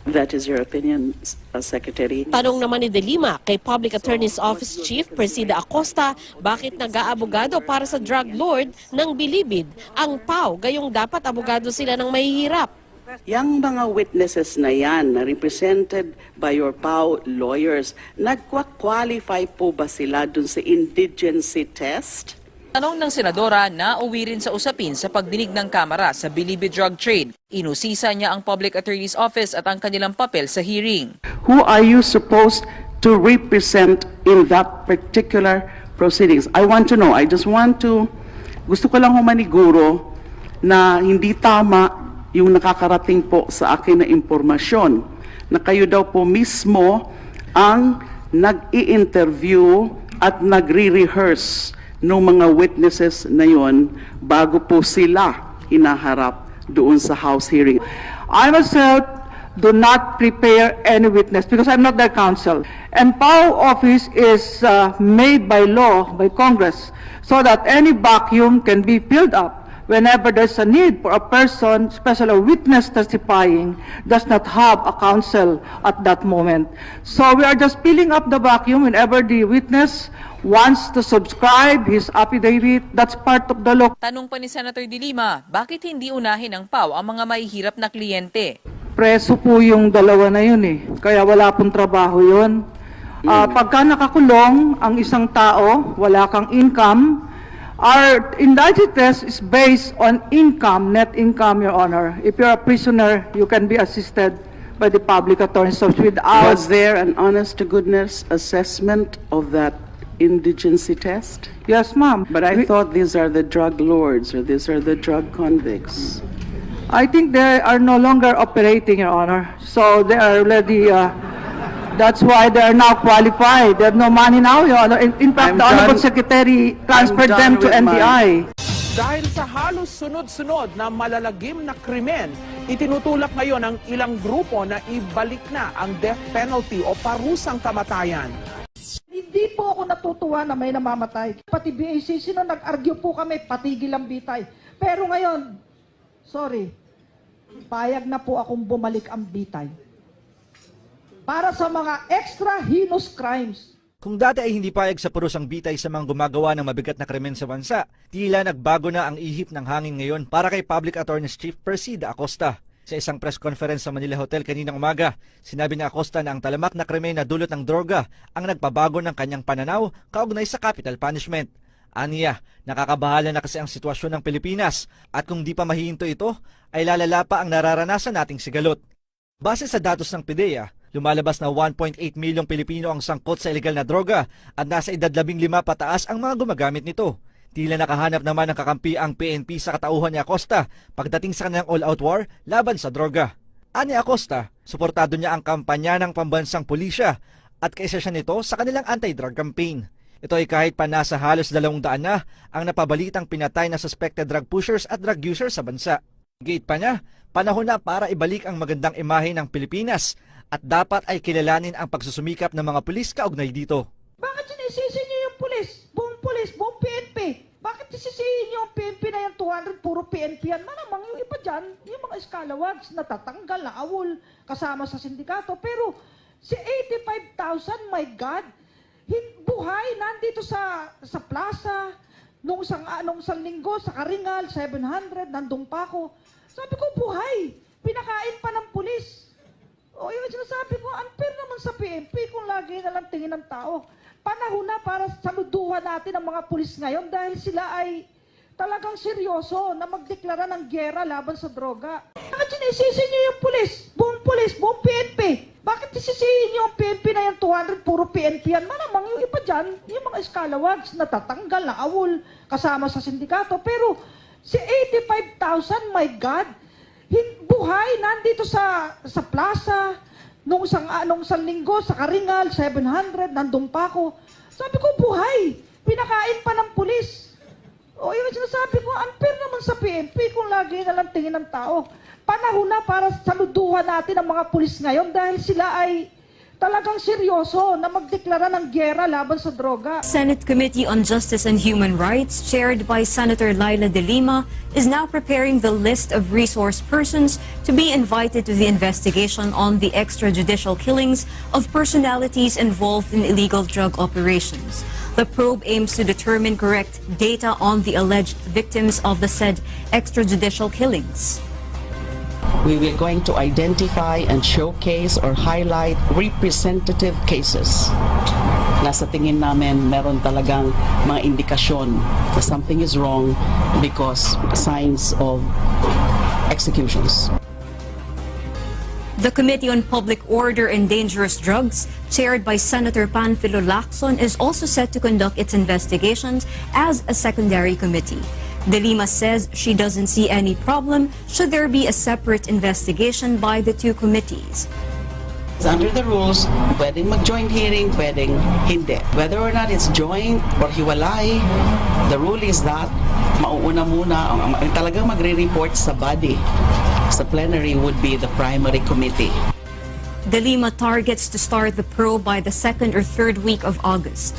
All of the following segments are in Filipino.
That is your opinion, Secretary? Tanong naman ni De Lima kay Public Attorney's Office Chief Presida Acosta bakit nag-aabogado para sa drug lord ng bilibid ang PAO gayong dapat abogado sila ng mahihirap. Yang mga witnesses na yan, na represented by your PAO lawyers, nagkwa-qualify po ba sila dun sa indigency test? Tanong ng senadora na uwi rin sa usapin sa pagdinig ng Kamara sa Bilibid drug trade. Inusisa niya ang Public Attorney's Office at ang kanilang papel sa hearing. Who are you supposed to represent in that particular proceedings? I want to know. Gusto ko lang humaniguro na hindi tama yung nakakarating po sa akin na impormasyon na kayo daw po mismo ang nag-i-interview at nagre-rehearse ng mga witnesses na yon bago po sila hinaharap doon sa House hearing. I myself do not prepare any witness because I'm not their counsel. And PAO office is made by law, by Congress, so that any vacuum can be filled up whenever there's a need for a person, especially a witness testifying, does not have a counsel at that moment. So we are just filling up the vacuum whenever the witness wants to subscribe his affidavit. That's part of the law. Tanong pa ni Senator De Lima, bakit hindi unahin ng PAO ang mga mahihirap na kliyente? Preso po yung dalawa na yun eh. Kaya wala pong trabaho yun. Pagka nakakulong ang isang tao, wala kang income, our indigency test is based on income, net income, Your Honor. If you're a prisoner, you can be assisted by the public attorney's office without... Was there an honest-to-goodness assessment of that indigency test? Yes, ma'am. But I thought these are the drug lords or these are the drug convicts. I think they are no longer operating, Your Honor. So they are already... that's why they are now qualified. They have no money now, Your Honor. In fact, the Honorable Secretary transferred them to NBI. Dahil sa halos sunod-sunod na malalagim na krimen, itinutulak ngayon ang ilang grupo na ibalik na ang death penalty o parusang kamatayan. Hindi po ako natutuwa na may namamatay. Pati BACC na nag-argue po kami, patigil ang bitay. Pero ngayon, sorry, payag na po akong bumalik ang bitay. Para sa mga extra heinous crimes. Kung dati ay hindi payag sa purusang bitay sa mga gumagawa ng mabigat na krimen sa bansa, tila nagbago na ang ihip ng hangin ngayon para kay Public Attorney's Chief Presida Acosta. Sa isang press conference sa Manila Hotel kaninang umaga, sinabi ni Acosta na ang talamak na krimen na dulot ng droga ang nagpabago ng kanyang pananaw kaugnay sa capital punishment. Aniya, nakakabahala na kasi ang sitwasyon ng Pilipinas at kung di pa mahihinto ito, ay lalala pa ang nararanasan nating sigalot. Base sa datos ng PIDEA, lumalabas na 1.8 milyong Pilipino ang sangkot sa ilegal na droga at nasa edad 15 pataas ang mga gumagamit nito. Tila nakahanap naman ng kakampi ang PNP sa katauhan ni Acosta pagdating sa kanyang all-out war laban sa droga. Ani Acosta, suportado niya ang kampanya ng pambansang pulisya at kaisa siya nito sa kanilang anti-drug campaign. Ito ay kahit pa nasa halos 200 na ang napabalitang pinatay na suspected drug pushers at drug users sa bansa. Gate pa niya, panahon na para ibalik ang magandang imahe ng Pilipinas at dapat ay kilalanin ang pagsusumikap ng mga pulis kaugnay dito. Bakit sinisisi niyo yung pulis, buong PNP? Bakit sisisihin niyo yung PNP na yung 200, puro PNP yan? Malamang yung iba dyan, yung mga scalawags, natatanggal, na awol, kasama sa sindikato. Pero si 85,000, my God, buhay, nandito sa plaza, nung isang linggo, sa Karingal, 700, nandun pa ako. Sabi ko, buhay, pinakain pa ng pulis. O yung sinasabi ko, unfair naman sa PNP kung lagi na lang tingin ng tao. Panahon na para saluduhan natin ang mga pulis ngayon dahil sila ay talagang seryoso na magdeklara ng giyera laban sa droga. Bakit sinisisi niyo yung pulis, buong PNP? Bakit sisisihin niyo yung PNP na yung 200, puro PNP yan? Malamang yung iba dyan, yung mga scalawags, natatanggal, na awol, kasama sa sindikato. Pero si 85,000, my God, buhay, nandito sa plaza, nung isang linggo, sa Karingal, 700, nandun pa ako. Sabi ko, buhay, pinakain pa ng pulis. O yung sinasabi ko, unfair naman sa PNP kung lagi na lang tingin ng tao. Panahon na para saluduhan natin ang mga pulis ngayon dahil sila ay talagang seryoso na magdeklara ng giyera laban sa droga. Senate Committee on Justice and Human Rights, chaired by Senator Laila De Lima, is now preparing the list of resource persons to be invited to the investigation on the extrajudicial killings of personalities involved in illegal drug operations. The probe aims to determine correct data on the alleged victims of the said extrajudicial killings. We are going to identify and showcase or highlight representative cases na sa tingin namin meron talagang mga indikasyon na something is wrong because signs of executions. The Committee on Public Order and Dangerous Drugs, chaired by Senator Panfilo Lacson, is also set to conduct its investigations as a secondary committee. De Lima says she doesn't see any problem should there be a separate investigation by the two committees. Under the rules, pwedeng mag-joint hearing, pwedeng hindi. Whether or not it's joint or hiwalay, the rule is that mauuna muna, talagang magre-report sa body. Sa plenary would be the primary committee. De Lima targets to start the probe by the 2nd or 3rd week of August.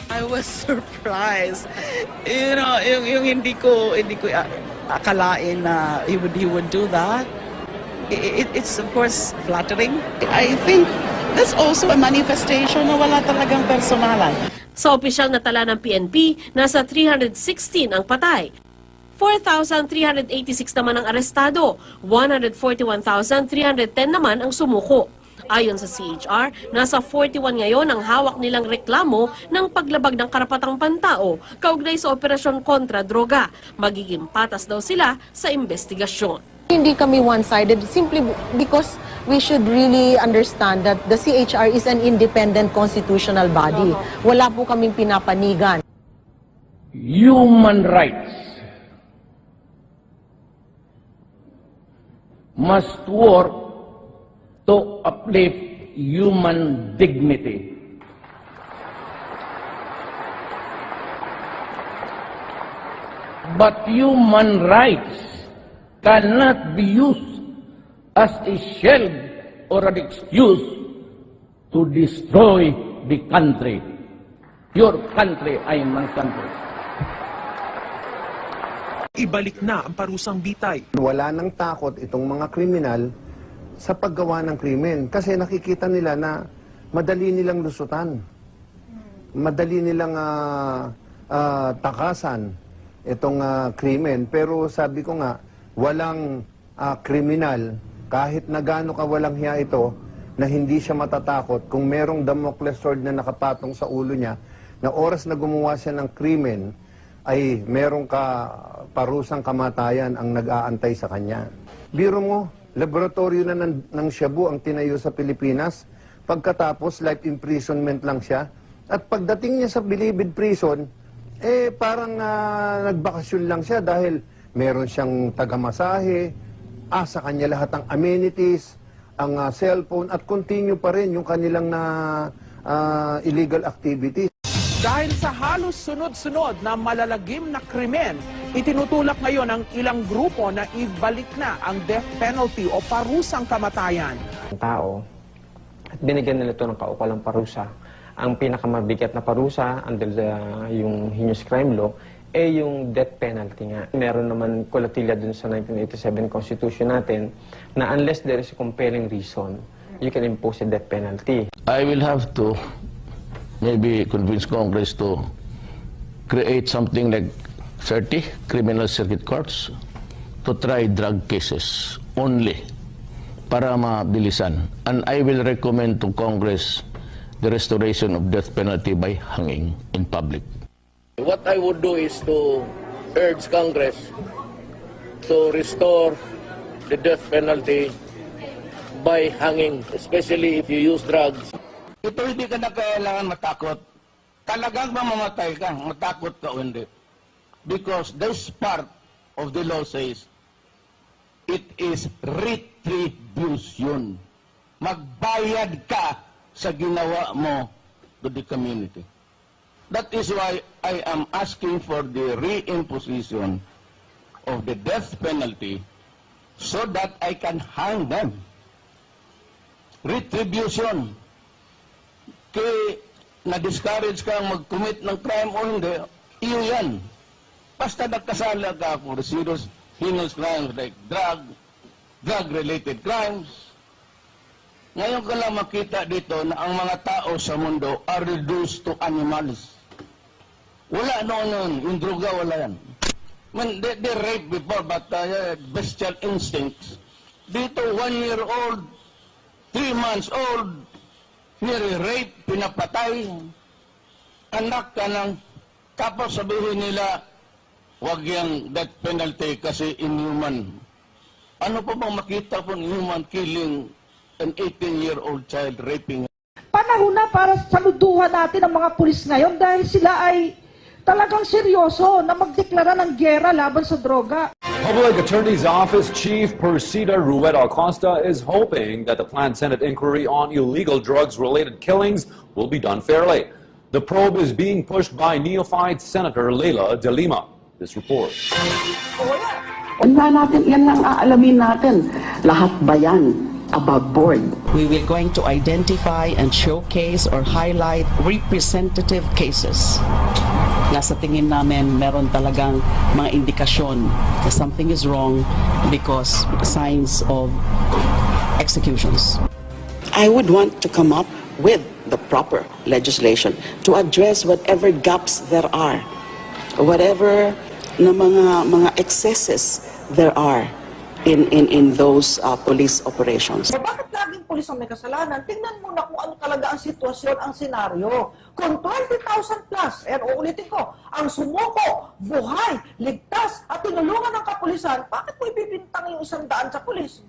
I was surprised. You know, yung hindi ko akalain na he would do that. It's of course flattering. I think that's also a manifestation na wala talagang personalan. Sa opisyal na tala ng PNP, nasa 316 ang patay. 4,386 naman ang arestado, 141,310 naman ang sumuko. Ayon sa CHR, nasa 41 ngayon ang hawak nilang reklamo ng paglabag ng karapatang pantao kaugnay sa operasyon kontra droga. Magiging patas daw sila sa investigasyon. Hindi kami one-sided simply because we should really understand that the CHR is an independent constitutional body. Wala po kaming pinapanigan. Human rights must work to uplift human dignity. But human rights cannot be used as a shield or an excuse to destroy the country. Your country, I am my country. Ibalik na ang parusang bitay. Wala nang takot itong mga kriminal sa paggawa ng krimen. Kasi nakikita nila na madali nilang lusutan. Madali nilang takasan itong krimen. Pero sabi ko nga, walang kriminal, kahit na gaano ka walang hiya ito, na hindi siya matatakot kung merong Damocles sword na nakapatong sa ulo niya, na oras na gumawa siya ng krimen, ay merong parusang kamatayan ang nag-aantay sa kanya. Biro mo, laboratorio na ng shabu ang tinayo sa Pilipinas. Pagkatapos, life imprisonment lang siya. At pagdating niya sa Bilibid Prison, parang nagbakasyon lang siya dahil meron siyang tagamasahe, sa kanya lahat ang amenities, ang cellphone, at continue pa rin yung kanilang illegal activities. Dahil sa halos sunod-sunod na malalagim na krimen, itinutulak ngayon ng ilang grupo na ibalik na ang death penalty o parusang kamatayan. Ang tao, at binigyan nila ito ng kaukulang parusa. Ang pinakamabigat na parusa under yung heinous crime law yung death penalty nga. Meron naman kulatilya dun sa 1987 Constitution natin na unless there is a compelling reason, you can impose a death penalty. I will have to maybe convince Congress to create something like 30 criminal circuit courts to try drug cases only para mabilisan. And I will recommend to Congress the restoration of death penalty by hanging in public. What I would do is to urge Congress to restore the death penalty by hanging, especially if you use drugs. Ito hindi ka na kailangan matakot. Talagang mamamatay ka, matakot ka o hindi. Because this part of the law says, it is retribution. Magbayad ka sa ginawa mo to the community. That is why I am asking for the reimposition of the death penalty so that I can hang them. Retribution. Kaya na-discourage kang mag-commit ng crime o hindi, iyo yan. Basta nagkasala ka for serious heinous crimes like drug-related crimes. Ngayon ka lang makita dito na ang mga tao sa mundo are reduced to animals. Wala noon, yung droga wala yan. I mean, they rape before, but bestial instincts. Dito, 1-year-old, 3 months old, nire-rape, pinapatay, anak ka ng, tapos sabihin nila, wag yung death penalty kasi inhuman. Ano pa bang makita po inhuman killing an 18-year-old child raping? Panahon na para saluduhan natin ang mga pulis ngayon dahil sila ay talagang seryoso na magdeklara ng giyera laban sa droga. Public Attorney's Office Chief Persida Rueda Acosta is hoping that the planned Senate inquiry on illegal drugs-related killings will be done fairly. The probe is being pushed by neophyte Senator Leila de Lima. This report. Yan lang aalamin natin. Lahat ba yan above board? We will going to identify and showcase or highlight representative cases na sa tingin namin meron talagang mga indikasyon na something is wrong because signs of executions. I would want to come up with the proper legislation to address whatever gaps there are, whatever na mga excesses there are in those police operations. Bakit laging pulis ang may kasalanan? Tingnan mo na kung ano talaga ang sitwasyon, ang senaryo. Kung 20,000 plus, and uulitin ko, ang sumuko, buhay, ligtas, at tinulungan ng kapulisan, bakit mo ibibintang yung 100 sa pulis?